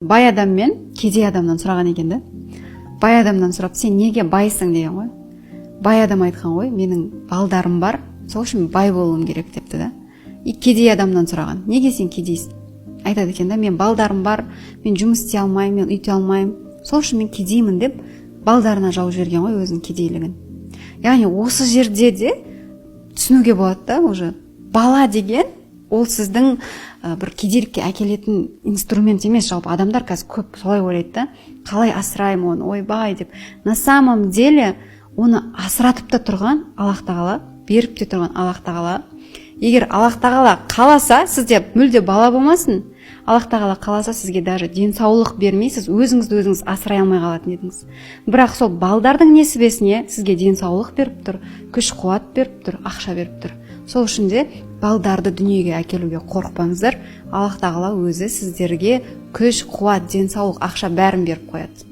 Бай адам мен кедей адамнан сұраған екен да. Бай адамнан сұрап, сен неге байсың деген ғой. Бай адам айтқан ғой, менің балдарым бар, сол үшін бай болуым керек депті да. И кедей адамнан сұраған, неге сен кедейсің? Айтады екен да, мен балдарым бар, мен жұмыс істей алмаймын, мен үйте алмаймын, сол үшін мен кедеймін деп балдарына жауып жіберген ғой өзінің кедейлігін. Яғни осы жерде де түсінуге болады да, уже бала деген ол сіздің бір кедейлікке әкелетін инструмент емес. Жалпы адамдар қазір көп солай ойлайды да, қалай асыраймын оны, ойбай деп. На самом деле оны асыратып та тұрған Аллах тағала, беріп те тұрған Аллах тағала. Егер Аллах тағала қаласа, сізде мүлде бала болмасын, Аллах тағала қаласа сізге даже денсаулық бермей, сіз өзіңізді өзіңіз асырай алмай қалатын едіңіз. Бірақ сол балдардың несібесіне сізге денсаулық беріп тұр, күш қуат беріп тұр, ақша беріп тұр. Сол үшін де балдарды дүниеге әкелуге қорықпаңыздар. Аллах тағала өзі сіздерге күш, қуат, денсаулық, ақша бәрін беріп қояды.